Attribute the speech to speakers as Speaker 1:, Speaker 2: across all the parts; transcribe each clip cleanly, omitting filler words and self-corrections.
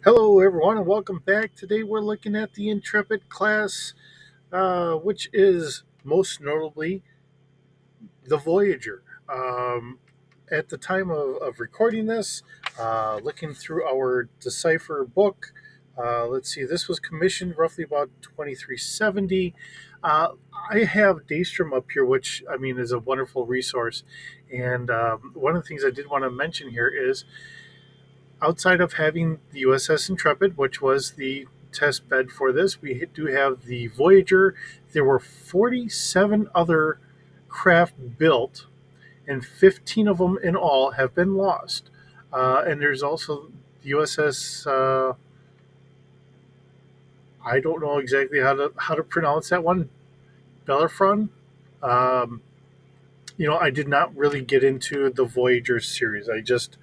Speaker 1: Hello, everyone, and welcome back. Today we're looking at the Intrepid Class, which is most notably the Voyager. At the time of recording this, looking through our Decipher book, let's see, this was commissioned roughly about 2370. Uh, I have Daystrom up here, which I mean is a wonderful resource. And one of the things I did want to mention here is outside of having the USS Intrepid, which was the test bed for this, we do have the Voyager. There were 47 other craft built, and 15 of them in all have been lost. And there's also the USS. I don't know exactly how to pronounce that one. Bellerophon. Um, I did not really get into the Voyager series. I just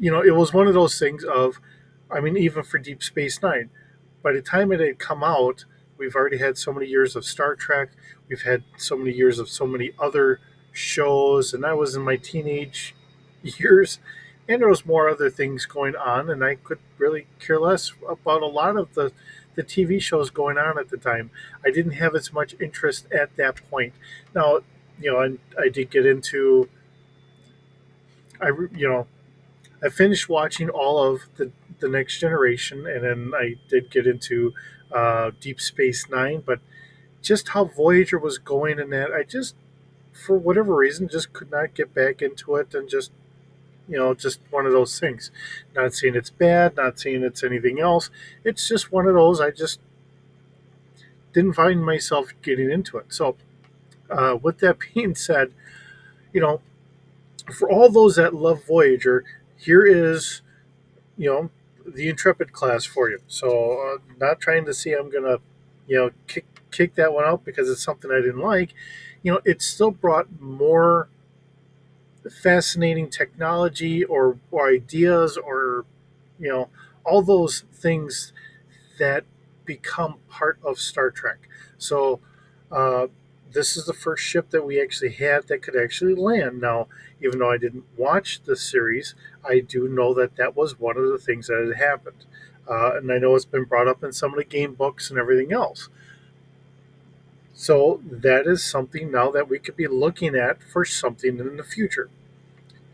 Speaker 1: it was one of those things of, I mean, even for Deep Space Nine, by the time it had come out, we've already had so many years of Star Trek. We've had so many years of so many other shows, and I was in my teenage years, and there was more other things going on, and I could really care less about a lot of the TV shows going on at the time. I didn't have as much interest at that point. Now, I did get into I finished watching all of the Next Generation, and then I did get into Deep Space Nine. But just how Voyager was going in that, I just, for whatever reason, just could not get back into it, and just one of those things. Not saying it's bad, not saying it's anything else. It's just one of those. I just didn't find myself getting into it. So, with that being said, you know, for all those that love Voyager, here is the Intrepid class for you. So, not trying to see I'm gonna, kick that one out because it's something I didn't like. It still brought more fascinating technology or ideas or you know all those things that become part of Star Trek. So, uh, this is the first ship that we actually had that could actually land. Now, even though I didn't watch the series, I do know that that was one of the things that had happened. And I know it's been brought up in some of the game books and everything else. So, that is something now that we could be looking at for something in the future.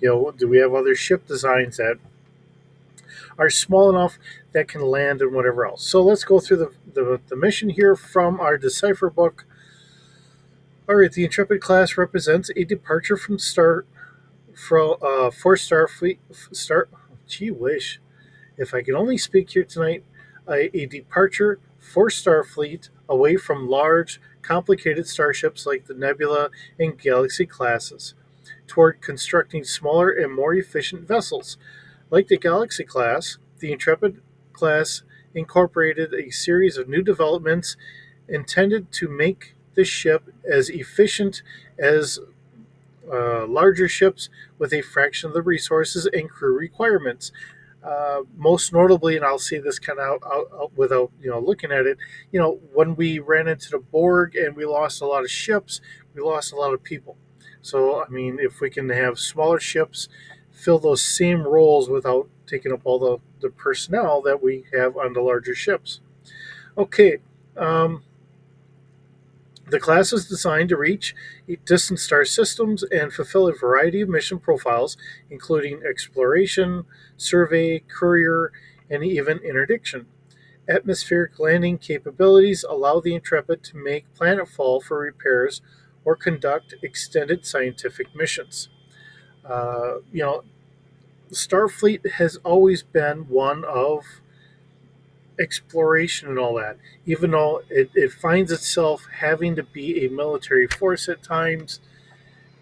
Speaker 1: Do we have other ship designs that are small enough that can land and whatever else? So let's go through the mission here from our Decipher book. All right, the Intrepid class represents a departure from for Starfleet. Gee whiz, if I could only speak here tonight, a departure for Starfleet away from large, complicated starships like the Nebula and Galaxy classes, toward constructing smaller and more efficient vessels. Like the Galaxy class, the Intrepid class incorporated a series of new developments intended to make the ship as efficient as larger ships with a fraction of the resources and crew requirements. Most notably, and I'll say this kind of out without looking at it, when we ran into the Borg and we lost a lot of ships, we lost a lot of people. So I mean, if we can have smaller ships fill those same roles without taking up all the personnel that we have on the larger ships. Okay, um, the class is designed to reach distant star systems and fulfill a variety of mission profiles, including exploration, survey, courier, and even interdiction. Atmospheric landing capabilities allow the Intrepid to make planetfall for repairs or conduct extended scientific missions. You know, Starfleet has always been one of exploration and all that, even though it finds itself having to be a military force at times,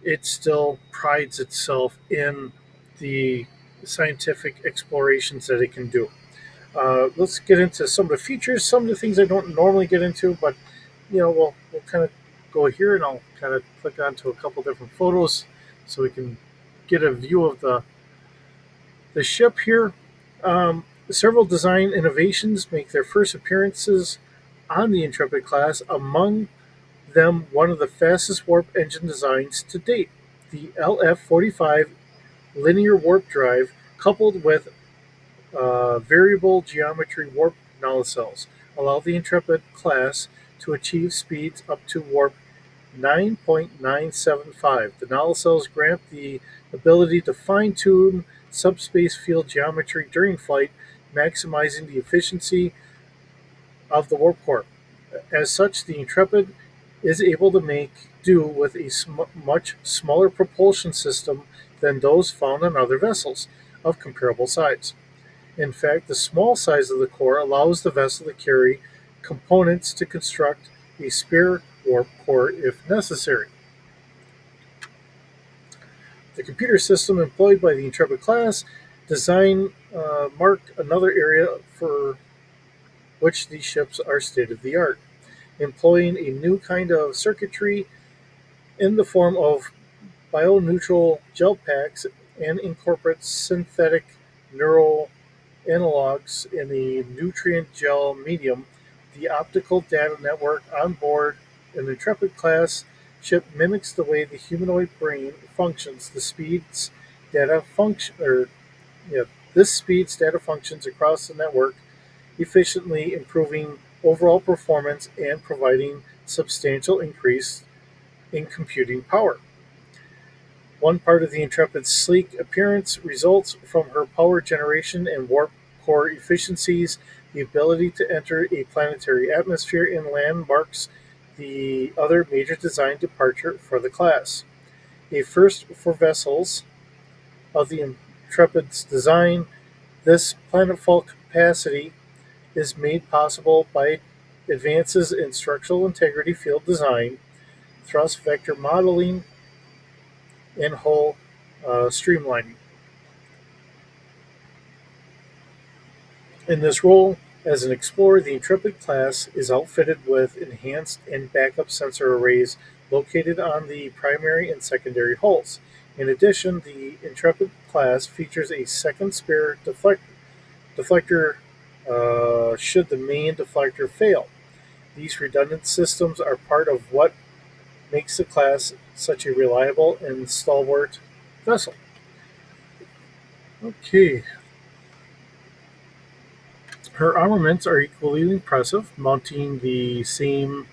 Speaker 1: it still prides itself in the scientific explorations that it can do. Let's get into some of the features, some of the things I don't normally get into, but we'll kind of go here and I'll kind of click onto a couple different photos so we can get a view of the ship here. Several design innovations make their first appearances on the Intrepid class, among them one of the fastest warp engine designs to date. The LF 45 linear warp drive, coupled with variable geometry warp nacelles allow the Intrepid class to achieve speeds up to warp 9.975. The nacelles grant the ability to fine tune subspace field geometry during flight, maximizing the efficiency of the warp core. As such, the Intrepid is able to make do with a much smaller propulsion system than those found on other vessels of comparable size. In fact, the small size of the core allows the vessel to carry components to construct a spare warp core if necessary. The computer system employed by the Intrepid class design marked another area for which these ships are state of the art, employing a new kind of circuitry in the form of bioneutral gel packs and incorporates synthetic neural analogs in a nutrient gel medium. The optical data network on board an Intrepid class ship mimics the way the humanoid brain functions. Data function or yeah, this speeds data functions across the network efficiently, improving overall performance and providing substantial increase in computing power. One part of the Intrepid's sleek appearance results from her power generation and warp core efficiencies. The ability to enter a planetary atmosphere and land marks the other major design departure for the class. A first for vessels of the Intrepid's design, this planetfall capacity is made possible by advances in structural integrity field design, thrust vector modeling, and hull streamlining. In this role, as an explorer, the Intrepid class is outfitted with enhanced and backup sensor arrays located on the primary and secondary hulls. In addition, the Intrepid class features a second spare deflector should the main deflector fail. These redundant systems are part of what makes the class such a reliable and stalwart vessel. Okay, her armaments are equally impressive, mounting the same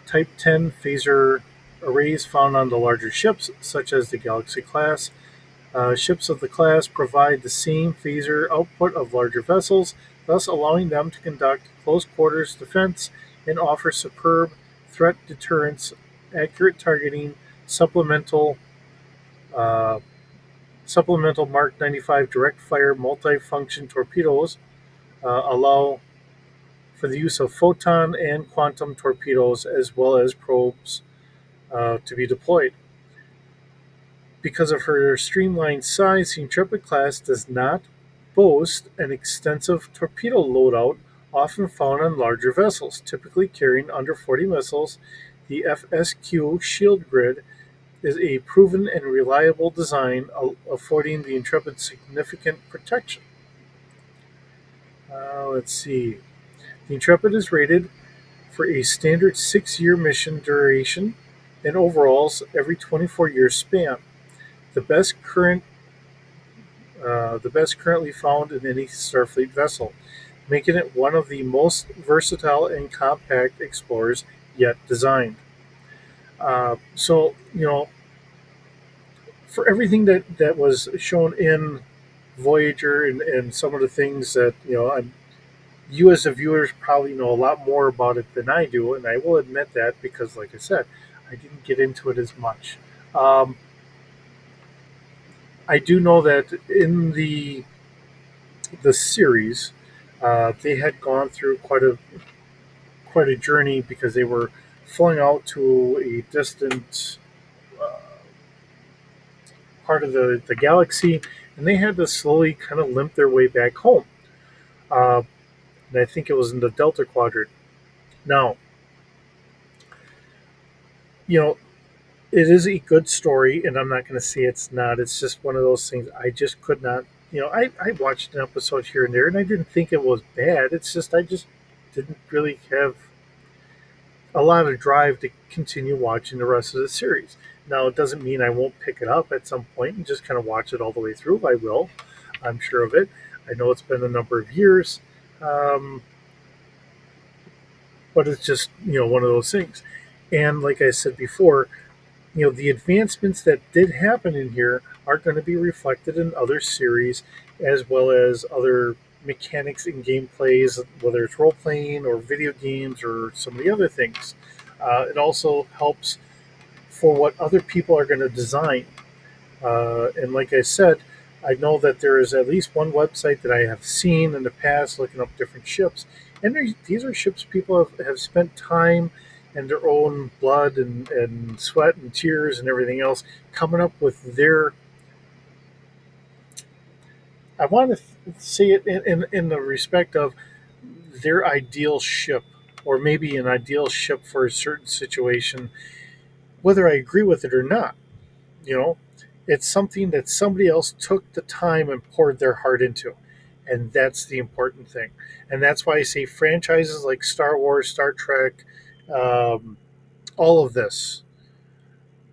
Speaker 1: Type 10 phaser arrays found on the larger ships, such as the Galaxy class. Ships of the class provide the same phaser output of larger vessels, thus allowing them to conduct close quarters defense and offer superb threat deterrence, accurate targeting, supplemental uh, supplemental Mark 95 direct fire multi-function torpedoes allow for the use of photon and quantum torpedoes as well as probes to be deployed. Because of her streamlined size, the Intrepid class does not boast an extensive torpedo loadout often found on larger vessels, typically carrying under 40 missiles. The FSQ shield grid is a proven and reliable design, affording the Intrepid significant protection. Let's see. The Intrepid is rated for a standard 6 year mission duration and overalls every 24-year span. The best current the best currently found in any Starfleet vessel, making it one of the most versatile and compact explorers yet designed. For everything that was shown in Voyager and some of the things that you as a viewer probably know a lot more about it than I do, and I will admit that because, like I said, I didn't get into it as much. Um, I do know that in the series, they had gone through quite a journey because they were flying out to a distant uh, part of the galaxy, and they had to slowly kind of limp their way back home. Uh, and I think it was in the Delta Quadrant. Now, you know, it is a good story, and I'm not going to say it's not. It's just one of those things I just could not. I watched an episode here and there, and I didn't think it was bad. It's just I just didn't really have a lot of drive to continue watching the rest of the series. Now, it doesn't mean I won't pick it up at some point and just kind of watch it all the way through. I will. I'm sure of it. I know it's been a number of years, um, but it's just one of those things. And like I said before, the advancements that did happen in here are going to be reflected in other series as well as other mechanics and gameplays, whether it's role playing or video games or some of the other things. It also helps for what other people are going to design. And like I said, I know that there is at least one website that I have seen in the past looking up different ships. And these are ships people have spent time and their own blood and sweat and tears and everything else coming up with their. I want to see it in the respect of their ideal ship, or maybe an ideal ship for a certain situation, whether I agree with it or not. You know, it's something that somebody else took the time and poured their heart into. And that's the important thing. And that's why I say franchises like Star Wars, Star Trek, um, all of this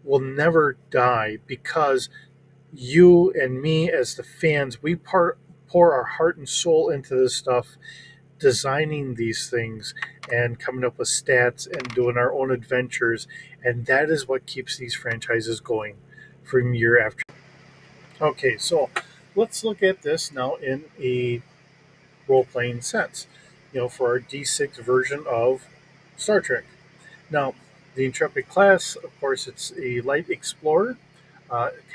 Speaker 1: will never die because you and me, as the fans, pour our heart and soul into this stuff, designing these things and coming up with stats and doing our own adventures. And that is what keeps these franchises going from year after. Okay, so let's look at this now in a role playing sense, for our D6 version of Star Trek. Now, the Intrepid class, of course, it's a light explorer,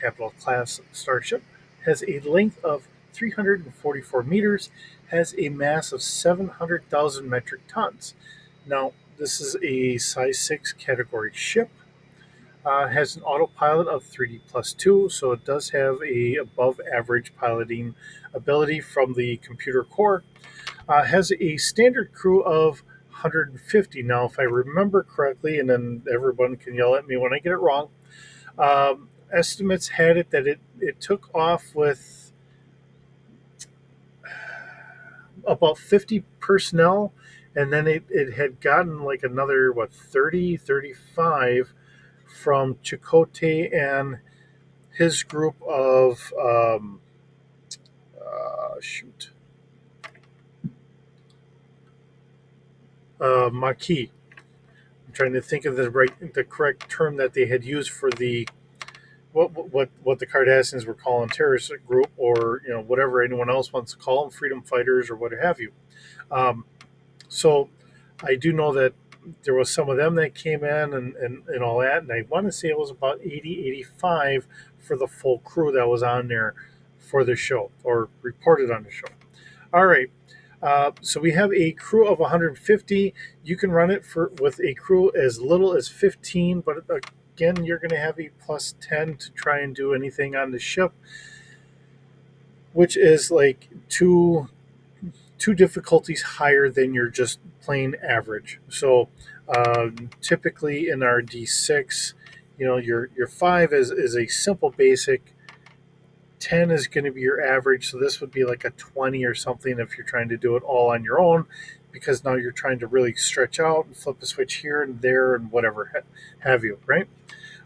Speaker 1: capital class starship, has a length of 344 meters, has a mass of 700,000 metric tons. Now, this is a size 6 category ship. Has an autopilot of 3D plus 2, so it does have a above average piloting ability from the computer core. Has a standard crew of 150. Now, if I remember correctly, and then everyone can yell at me when I get it wrong, estimates had it that it took off with about 50 personnel, and then it had gotten like another, 30, 35 from Chakotay and his group of shoot Maquis. I'm trying to think of the correct term that they had used for the what the Cardassians were calling terrorist group, or whatever anyone else wants to call them, freedom fighters or what have you. Um, so I do know that there was some of them that came in and all that, and I want to say it was about 80, 85 for the full crew that was on there for the show or reported on the show. All right. So we have a crew of 150. You can run it with a crew as little as 15, but again, you're going to have a plus 10 to try and do anything on the ship, which is like two difficulties higher than your just plain average. So typically in our D6, your 5 is a simple basic. 10 is going to be your average, so this would be like a 20 or something if you're trying to do it all on your own, because now you're trying to really stretch out and flip a switch here and there and whatever have you, right?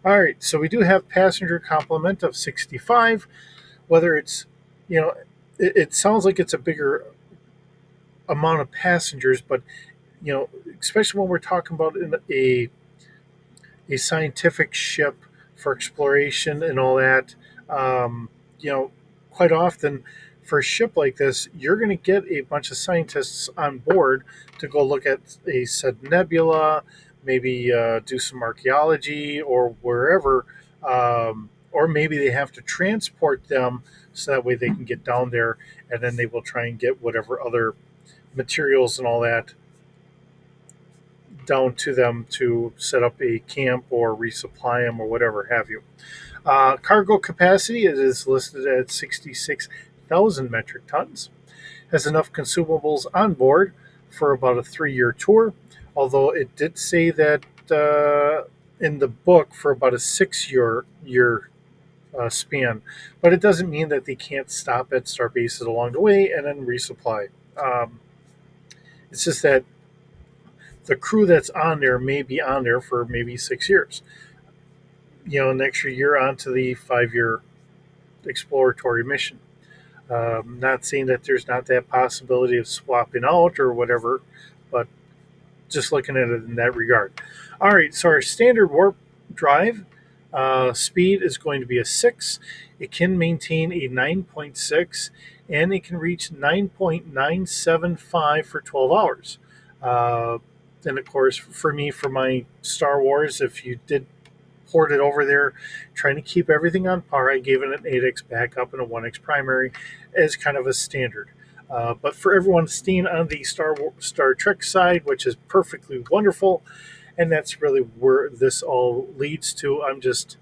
Speaker 1: All right, so we do have passenger complement of 65. Whether it's, it sounds like it's a bigger amount of passengers, but especially when we're talking about in a scientific ship for exploration and all that, you know, quite often for a ship like this, you're going to get a bunch of scientists on board to go look at a said nebula, maybe do some archaeology or wherever, or maybe they have to transport them so that way they can get down there, and then they will try and get whatever other materials and all that down to them to set up a camp or resupply them or whatever have you. Cargo capacity, it is listed at 66,000 metric tons. Has enough consumables on board for about a 3-year tour, although it did say that in the book for about a 6-year span. But it doesn't mean that they can't stop at star bases along the way and then resupply. It's just that the crew that's on there may be on there for maybe 6 years. An extra year onto the 5-year exploratory mission. Not saying that there's not that possibility of swapping out or whatever, but just looking at it in that regard. All right, so our standard warp drive speed is going to be a 6. It can maintain a 9.6, and it can reach 9.975 for 12 hours. Uh, and of course, for me, for my Star Wars, if you did port it over there, trying to keep everything on par, I gave it an 8x backup and a 1x primary as kind of a standard. But for everyone staying on the Star Trek side, which is perfectly wonderful, and that's really where this all leads to. I'm just,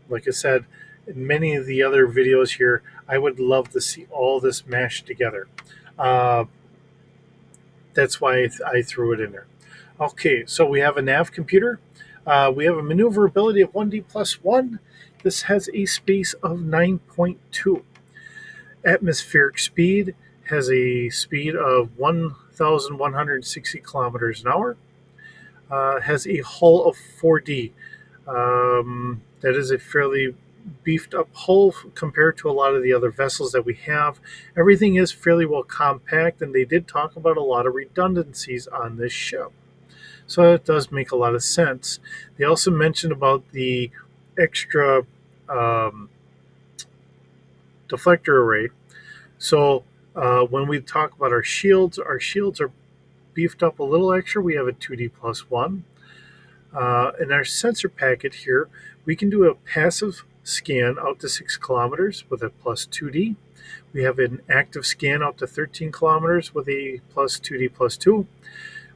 Speaker 1: like I said, in many of the other videos here, I would love to see all this mashed together. Uh, that's why I threw it in there. Okay, so we have a nav computer. We have a maneuverability of 1D plus 1. This has a space of 9.2. Atmospheric speed has a speed of 1,160 kilometers an hour. Has a hull of 4D. That is a fairly beefed up hull compared to a lot of the other vessels that we have. Everything is fairly well compact, and they did talk about a lot of redundancies on this ship. So it does make a lot of sense. They also mentioned about the extra um, deflector array. So when we talk about our shields are beefed up a little extra. We have a 2D plus 1. In our sensor packet here, we can do a passive scan out to 6 kilometers with a plus 2D. We have an active scan out to 13 kilometers with a plus 2D plus 2.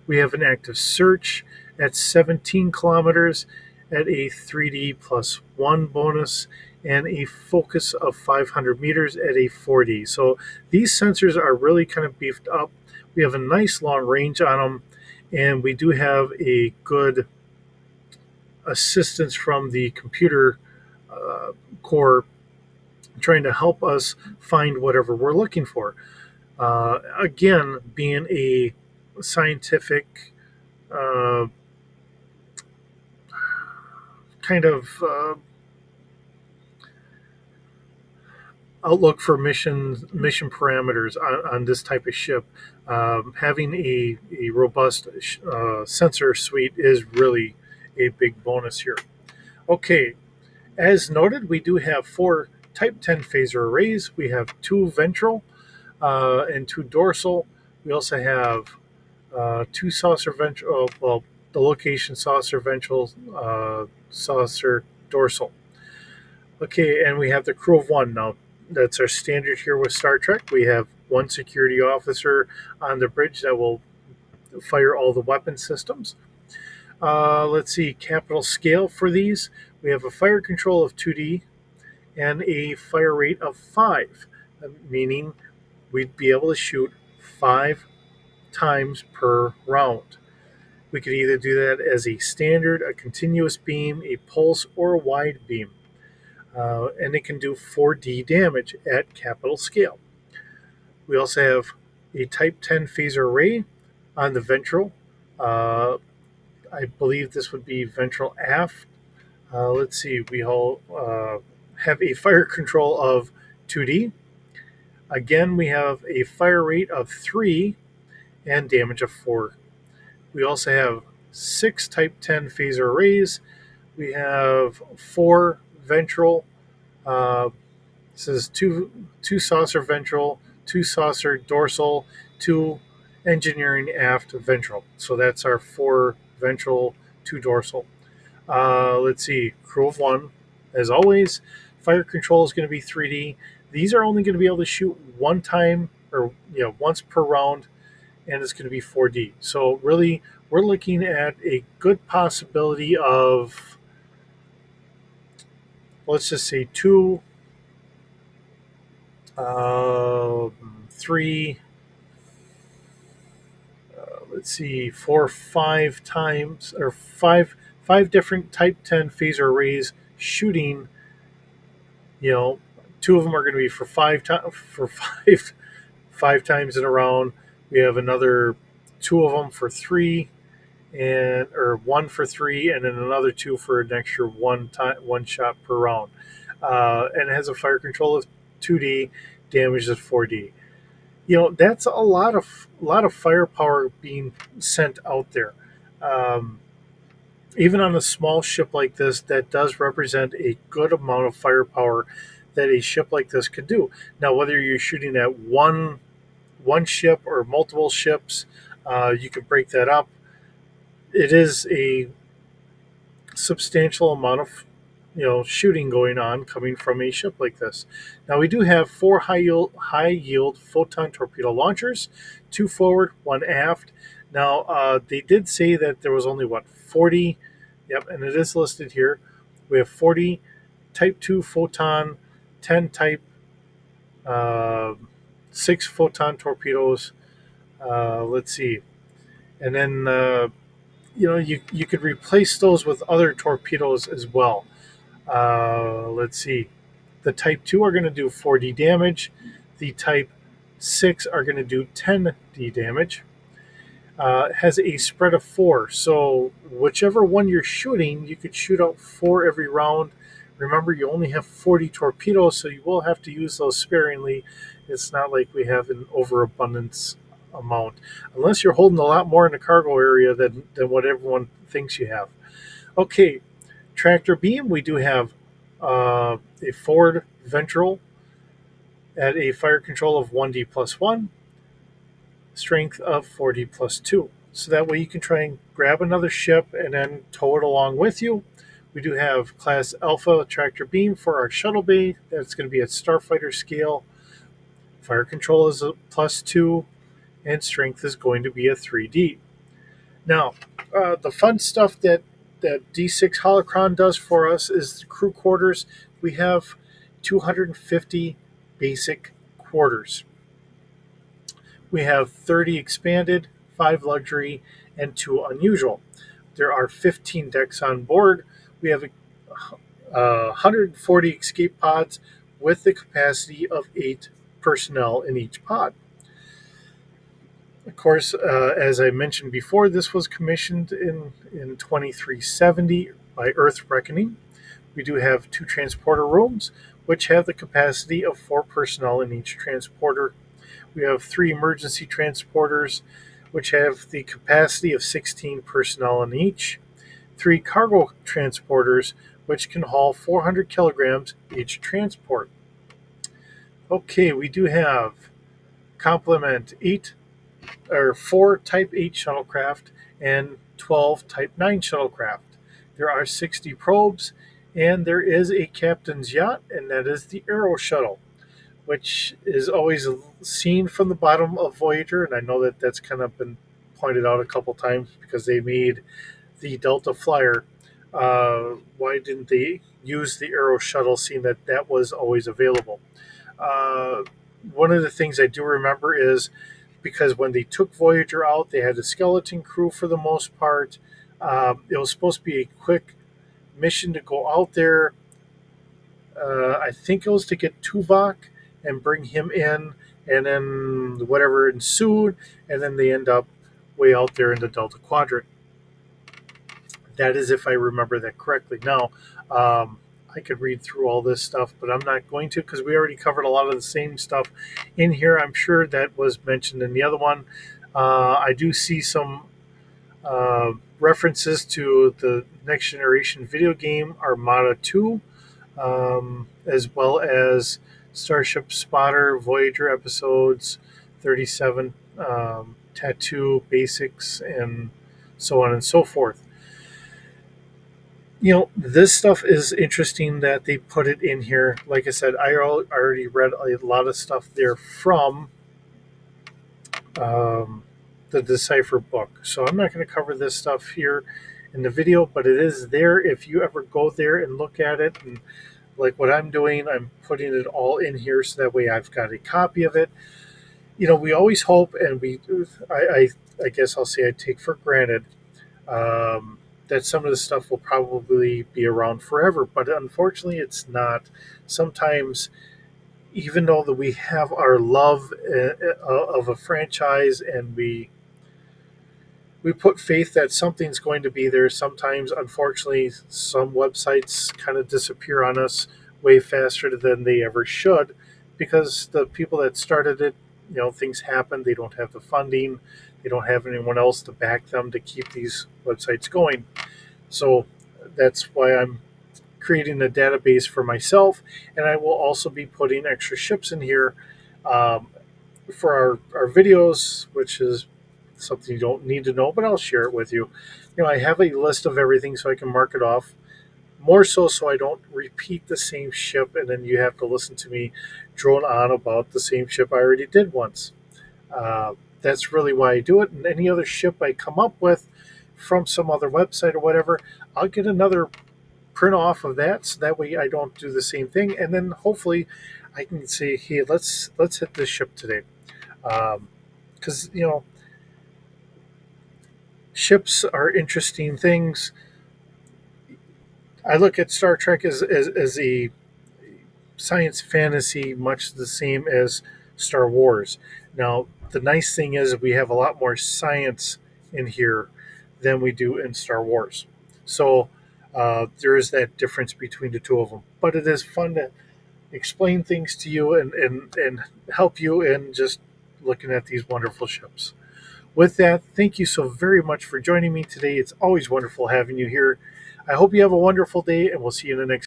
Speaker 1: We have an active search at 17 kilometers at a 3D plus 1 bonus, and a focus of 500 meters at a 4D. So these sensors are really kind of beefed up. We have a nice long range on them, and we do have a good assistance from the computer core trying to help us find whatever we're looking for. Again, being a scientific kind of outlook for mission parameters on this type of ship, having a robust sensor suite is really a big bonus here. Okay, as noted, we do have 4 Type 10 phaser arrays. We have 2 ventral and 2 dorsal. We also have 2 saucer ventral, well, the location saucer ventral, saucer dorsal. Okay, and we have the crew of 1 now. That's our standard here with Star Trek. We have 1 security officer on the bridge that will fire all the weapon systems. Let's see, capital scale for these. We have a fire control of 2D and a fire rate of 5, meaning we'd be able to shoot 5 times per round. We could either do that as a standard, a continuous beam, a pulse, or a wide beam. And it can do 4D damage at capital scale. We also have a Type 10 phaser array on the ventral. I believe this would be ventral aft. Let's see, we all have a fire control of 2D. Again, we have a fire rate of 3 and damage of 4. We also have 6 Type 10 phaser arrays. We have 4 ventral. This is two saucer ventral, 2 saucer dorsal, 2 engineering aft ventral. So that's our 4 ventral, 2 dorsal. Let's see, crew of 1, as always. Fire control is going to be 3D. These are only going to be able to shoot one time, or once per round, and it's going to be 4D. So really, we're looking at a good possibility of, let's just say, 2, 3, let's see, 4, 5 times, or five different Type 10 phaser arrays shooting. 2 of them are going to be for 5 times in a round. We have another 2 of them for 3, or 1 for 3, and then another 2 for an extra one shot per round. And it has a fire control of 2D. damaged at 4D. That's a lot of firepower being sent out there. Um, Even on a small ship like this, that does represent a good amount of firepower that a ship like this could do. Now, whether you're shooting at one ship or multiple ships, you can break that up. It is a substantial amount of shooting going on coming from a ship like this. Now we do have four high yield photon torpedo launchers, two forward, one aft. Now they did say that there was only 40. Yep, and it is listed here. We have 40 Type 2 photon, 10 Type uh, 6 photon torpedoes. Let's see, and then you could replace those with other torpedoes as well. Let's see. The Type 2 are going to do 4D damage. The Type 6 are going to do 10D damage. Has a spread of 4. So, whichever one you're shooting, you could shoot out 4 every round. Remember, you only have 40 torpedoes, so you will have to use those sparingly. It's not like we have an overabundance amount, unless you're holding a lot more in the cargo area than what everyone thinks you have. Okay, tractor beam, we do have a forward ventral at a fire control of 1D plus 1, strength of 4D plus 2. So that way you can try and grab another ship and then tow it along with you. We do have Class Alpha tractor beam for our shuttle bay. That's going to be at starfighter scale. Fire control is a plus 2, and strength is going to be a 3D. Now, the fun stuff that D6 Holocron does for us is the crew quarters. We have 250 basic quarters. We have 30 expanded, 5 luxury, and 2 unusual. There are 15 decks on board. We have 140 escape pods with the capacity of 8 personnel in each pod. Of course, as I mentioned before, this was commissioned in 2370 by Earth Reckoning. We do have 2 transporter rooms, which have the capacity of 4 personnel in each transporter. We have 3 emergency transporters, which have the capacity of 16 personnel in each. 3 cargo transporters, which can haul 400 kilograms each transport. Okay, we do have complement 4 Type 8 shuttlecraft and 12 Type 9 shuttlecraft. There are 60 probes, and there is a captain's yacht, and that is the Aero Shuttle, which is always seen from the bottom of Voyager, and I know that that's kind of been pointed out a couple times because they made the Delta Flyer. Why didn't they use the Aero Shuttle, seeing that that was always available? Uh, One of the things I do remember is because when they took Voyager out, they had a skeleton crew for the most part. It was supposed to be a quick mission to go out there. I think it was to get Tuvok and bring him in, and then whatever ensued, and then they end up way out there in the Delta Quadrant. That is if I remember that correctly. Now, I could read through all this stuff, but I'm not going to because we already covered a lot of the same stuff in here. I'm sure that was mentioned in the other one. I do see some references to the next generation video game Armada 2, as well as Starship Spotter, Voyager episodes 37, Tattoo Basics, and so on and so forth. This stuff is interesting that they put it in here. Like I said, I already read a lot of stuff there from the Decipher book. So I'm not going to cover this stuff here in the video, but it is there if you ever go there and look at it. And like what I'm doing, I'm putting it all in here so that way I've got a copy of it. We always hope, and I guess I'll say I take for granted that some of the stuff will probably be around forever, but unfortunately it's not. Sometimes, even though that we have our love of a franchise and we put faith that something's going to be there, sometimes unfortunately some websites kind of disappear on us way faster than they ever should because the people that started it, things happen. They don't have the funding, they don't have anyone else to back them to keep these websites going. So that's why I'm creating a database for myself, and I will also be putting extra ships in here um, for our videos, which is something you don't need to know, but I'll share it with you. I have a list of everything so I can mark it off. More so I don't repeat the same ship and then you have to listen to me drone on about the same ship I already did once. Uh, that's really why I do it. And any other ship I come up with from some other website or whatever, I'll get another print off of that so that way I don't do the same thing. And then hopefully I can say, hey, let's hit this ship today. Because ships are interesting things. I look at Star Trek as a science fantasy, much the same as Star Wars. Now, the nice thing is we have a lot more science in here than we do in Star Wars. So there is that difference between the two of them. But it is fun to explain things to you and help you in just looking at these wonderful ships. With that, thank you so very much for joining me today. It's always wonderful having you here. I hope you have a wonderful day, and we'll see you in the next